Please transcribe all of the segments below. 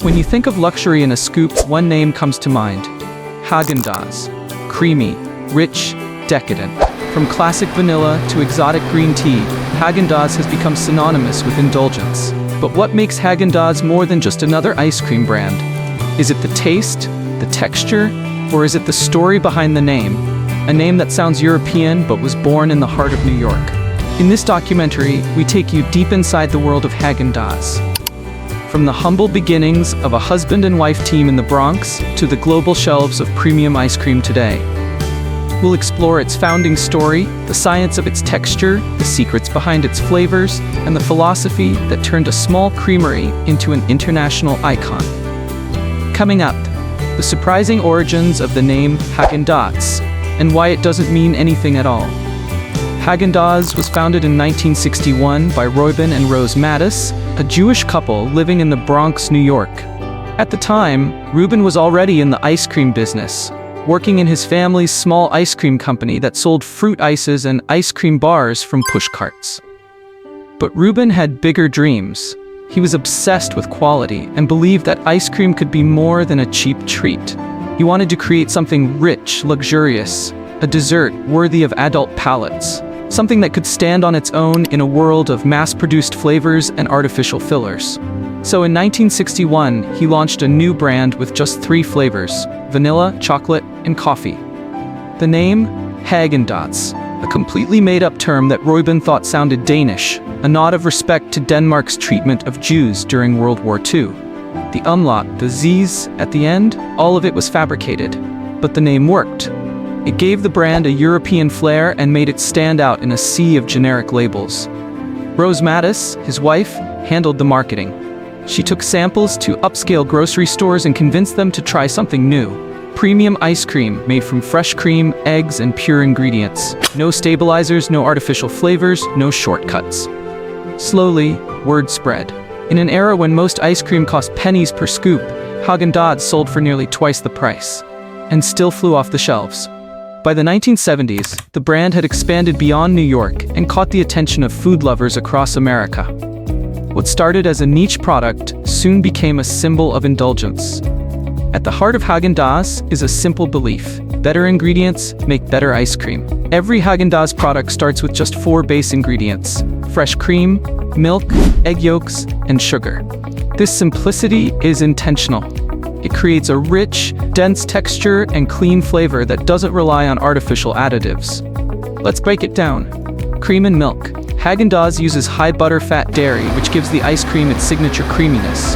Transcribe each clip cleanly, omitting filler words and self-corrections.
When you think of luxury in a scoop, one name comes to mind: Häagen-Dazs. Creamy, rich, decadent. From classic vanilla to exotic green tea, Häagen-Dazs has become synonymous with indulgence. But what makes Häagen-Dazs more than just another ice cream brand? Is it the taste, the texture, or is it the story behind the name? A name that sounds European but was born in the heart of New York. In this documentary, we take you deep inside the world of Häagen-Dazs. From the humble beginnings of a husband and wife team in the Bronx to the global shelves of premium ice cream today. We'll explore its founding story, the science of its texture, the secrets behind its flavors, and the philosophy that turned a small creamery into an international icon. Coming up, the surprising origins of the name Häagen-Dazs and why it doesn't mean anything at all. Häagen-Dazs was founded in 1961 by Reuben and Rose Mattis, a Jewish couple living in the Bronx, New York. At the time, Reuben was already in the ice cream business, working in his family's small ice cream company that sold fruit ices and ice cream bars from push carts. But Reuben had bigger dreams. He was obsessed with quality and believed that ice cream could be more than a cheap treat. He wanted to create something rich, luxurious, a dessert worthy of adult palates. Something that could stand on its own in a world of mass-produced flavors and artificial fillers. So in 1961, he launched a new brand with just 3 flavors: vanilla, chocolate, and coffee. The name? Häagen-Dazs, a completely made-up term that Reuben thought sounded Danish, a nod of respect to Denmark's treatment of Jews during World War II. The umlaut, the Z's at the end, all of it was fabricated. But the name worked. It gave the brand a European flair and made it stand out in a sea of generic labels. Rose Mattis, his wife, handled the marketing. She took samples to upscale grocery stores and convinced them to try something new. Premium ice cream made from fresh cream, eggs, and pure ingredients. No stabilizers, no artificial flavors, no shortcuts. Slowly, word spread. In an era when most ice cream cost pennies per scoop, Häagen-Dazs sold for nearly twice the price, and still flew off the shelves. By the 1970s, the brand had expanded beyond New York and caught the attention of food lovers across America. What started as a niche product soon became a symbol of indulgence. At the heart of Häagen-Dazs is a simple belief: better ingredients make better ice cream. Every Häagen-Dazs product starts with just 4 base ingredients: fresh cream, milk, egg yolks, and sugar. This simplicity is intentional. It creates a rich, dense texture and clean flavor that doesn't rely on artificial additives. Let's break it down. Cream and milk. Häagen-Dazs uses high butter-fat dairy, which gives the ice cream its signature creaminess.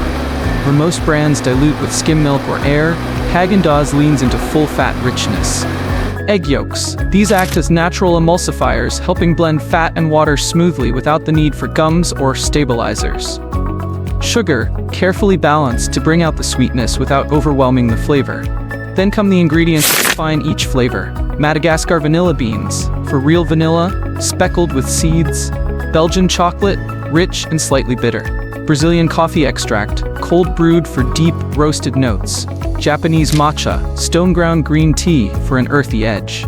Where most brands dilute with skim milk or air, Häagen-Dazs leans into full-fat richness. Egg yolks. These act as natural emulsifiers, helping blend fat and water smoothly without the need for gums or stabilizers. Sugar, carefully balanced to bring out the sweetness without overwhelming the flavor. Then come the ingredients that define each flavor. Madagascar vanilla beans, for real vanilla, speckled with seeds. Belgian chocolate, rich and slightly bitter. Brazilian coffee extract, cold brewed for deep, roasted notes. Japanese matcha, stone-ground green tea for an earthy edge.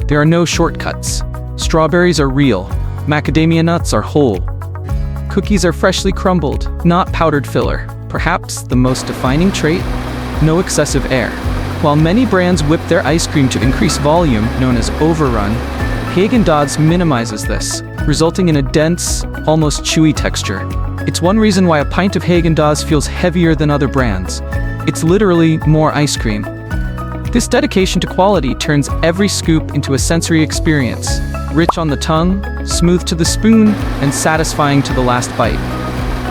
There are no shortcuts. Strawberries are real. Macadamia nuts are whole. Cookies are freshly crumbled, not powdered filler. Perhaps the most defining trait? No excessive air. While many brands whip their ice cream to increase volume, known as overrun, Häagen-Dazs minimizes this, resulting in a dense, almost chewy texture. It's one reason why a pint of Häagen-Dazs feels heavier than other brands. It's literally more ice cream. This dedication to quality turns every scoop into a sensory experience, rich on the tongue, smooth to the spoon, and satisfying to the last bite.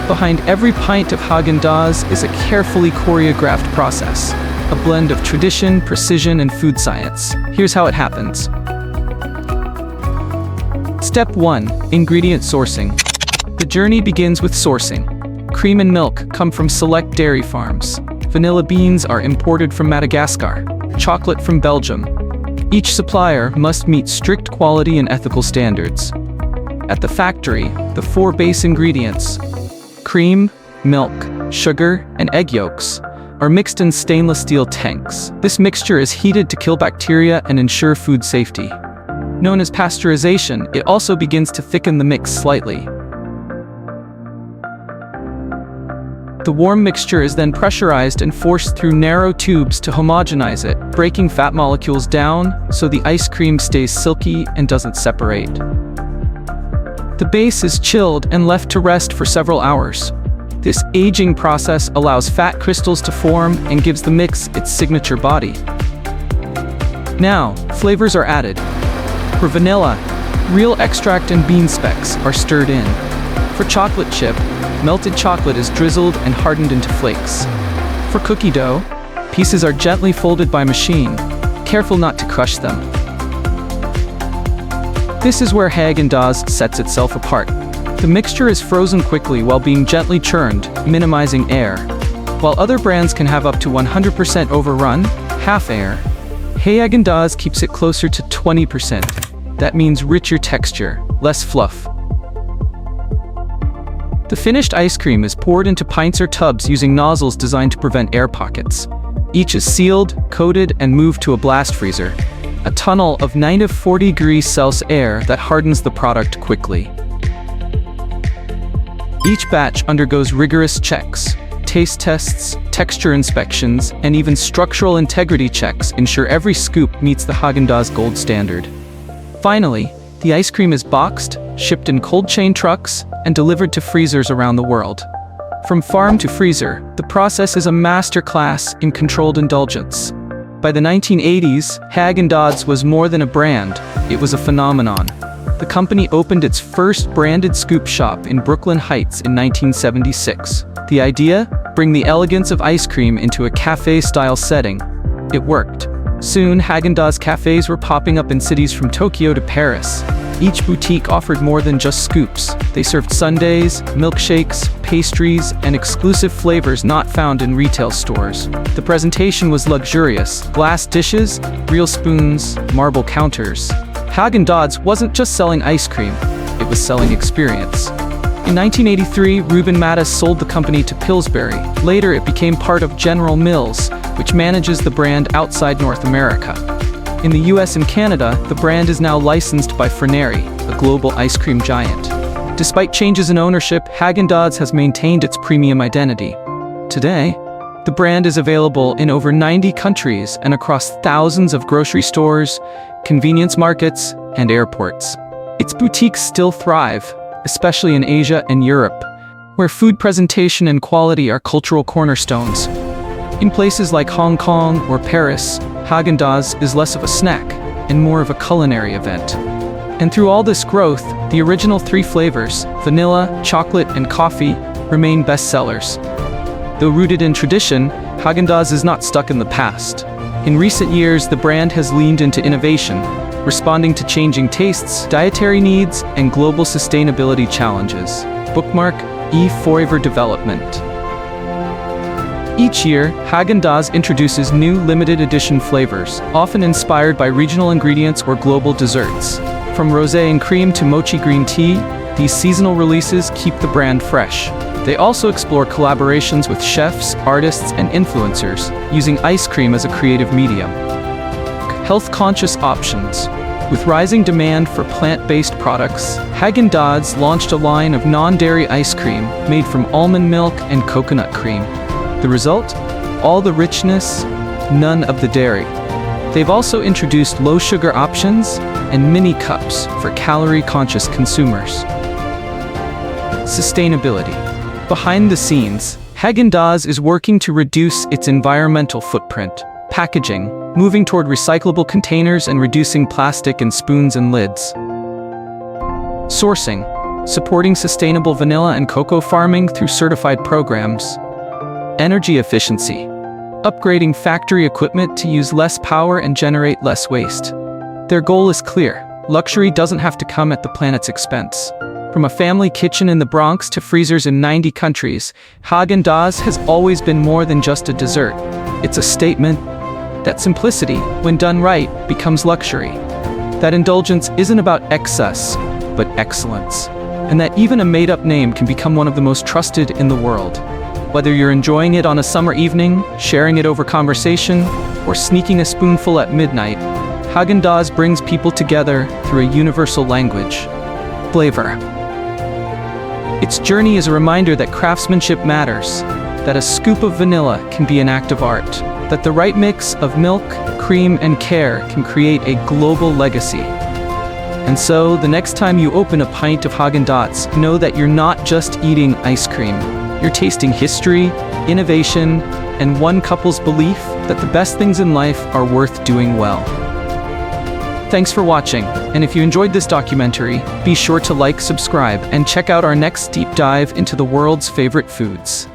Behind every pint of Häagen-Dazs is a carefully choreographed process, a blend of tradition, precision, and food science. Here's how it happens. Step 1. Ingredient sourcing. The journey begins with sourcing. Cream and milk come from select dairy farms. Vanilla beans are imported from Madagascar. Chocolate from Belgium. Each supplier must meet strict quality and ethical standards. At the factory, the 4 base ingredients, cream, milk, sugar, and egg yolks, are mixed in stainless steel tanks. This mixture is heated to kill bacteria and ensure food safety. Known as pasteurization, it also begins to thicken the mix slightly. The warm mixture is then pressurized and forced through narrow tubes to homogenize it, breaking fat molecules down so the ice cream stays silky and doesn't separate. The base is chilled and left to rest for several hours. This aging process allows fat crystals to form and gives the mix its signature body. Now, flavors are added. For vanilla, real extract and bean specks are stirred in. For chocolate chip, melted chocolate is drizzled and hardened into flakes. For cookie dough, pieces are gently folded by machine, careful not to crush them. This is where Häagen-Dazs sets itself apart. The mixture is frozen quickly while being gently churned, minimizing air. While other brands can have up to 100% overrun, half air, Häagen-Dazs keeps it closer to 20%. That means richer texture, less fluff. The finished ice cream is poured into pints or tubs using nozzles designed to prevent air pockets. Each is sealed, coated, and moved to a blast freezer, a tunnel of -40°C air that hardens the product quickly. Each batch undergoes rigorous checks. Taste tests, texture inspections, and even structural integrity checks ensure every scoop meets the Häagen-Dazs gold standard. Finally, the ice cream is boxed, shipped in cold chain trucks, and delivered to freezers around the world. From farm to freezer, the process is a masterclass in controlled indulgence. By the 1980s, Häagen-Dazs was more than a brand, it was a phenomenon. The company opened its first branded scoop shop in Brooklyn Heights in 1976. The idea? Bring the elegance of ice cream into a cafe-style setting. It worked. Soon, Häagen-Dazs cafes were popping up in cities from Tokyo to Paris. Each boutique offered more than just scoops. They served sundaes, milkshakes, pastries, and exclusive flavors not found in retail stores. The presentation was luxurious. Glass dishes, real spoons, marble counters. Häagen-Dazs wasn't just selling ice cream, it was selling experience. In 1983, Reuben Mattis sold the company to Pillsbury. Later, it became part of General Mills, which manages the brand outside North America. In the US and Canada, the brand is now licensed by Froneri, a global ice cream giant. Despite changes in ownership, Häagen-Dazs has maintained its premium identity. Today, the brand is available in over 90 countries and across thousands of grocery stores, convenience markets, and airports. Its boutiques still thrive, especially in Asia and Europe, where food presentation and quality are cultural cornerstones. In places like Hong Kong or Paris, Häagen-Dazs is less of a snack and more of a culinary event. And through all this growth, the original three flavors, vanilla, chocolate, and coffee, remain bestsellers. Though rooted in tradition, Häagen-Dazs is not stuck in the past. In recent years, the brand has leaned into innovation, responding to changing tastes, dietary needs, and global sustainability challenges. Bookmark Forever Development. Each year, Häagen-Dazs introduces new limited edition flavors, often inspired by regional ingredients or global desserts. From rosé and cream to mochi green tea, these seasonal releases keep the brand fresh. They also explore collaborations with chefs, artists, and influencers, using ice cream as a creative medium. Health-conscious options. With rising demand for plant-based products, Häagen-Dazs launched a line of non-dairy ice cream made from almond milk and coconut cream. The result? All the richness, none of the dairy. They've also introduced low-sugar options and mini cups for calorie-conscious consumers. Sustainability. Behind the scenes, Häagen-Dazs is working to reduce its environmental footprint. Packaging, moving toward recyclable containers and reducing plastic in spoons and lids. Sourcing, supporting sustainable vanilla and cocoa farming through certified programs. Energy efficiency, upgrading factory equipment to use less power and generate less waste. Their goal is clear: luxury doesn't have to come at the planet's expense. From a family kitchen in the Bronx to freezers in 90 countries, Häagen-Dazs has always been more than just a dessert. It's a statement that simplicity, when done right, becomes luxury. That indulgence isn't about excess, but excellence. And that even a made-up name can become one of the most trusted in the world. Whether you're enjoying it on a summer evening, sharing it over conversation, or sneaking a spoonful at midnight, Häagen-Dazs brings people together through a universal language: flavor. Its journey is a reminder that craftsmanship matters, that a scoop of vanilla can be an act of art, that the right mix of milk, cream, and care can create a global legacy. And so, the next time you open a pint of Häagen-Dazs, know that you're not just eating ice cream. You're tasting history, innovation, and one couple's belief that the best things in life are worth doing well. Thanks for watching, and if you enjoyed this documentary, be sure to like, subscribe, and check out our next deep dive into the world's favorite foods.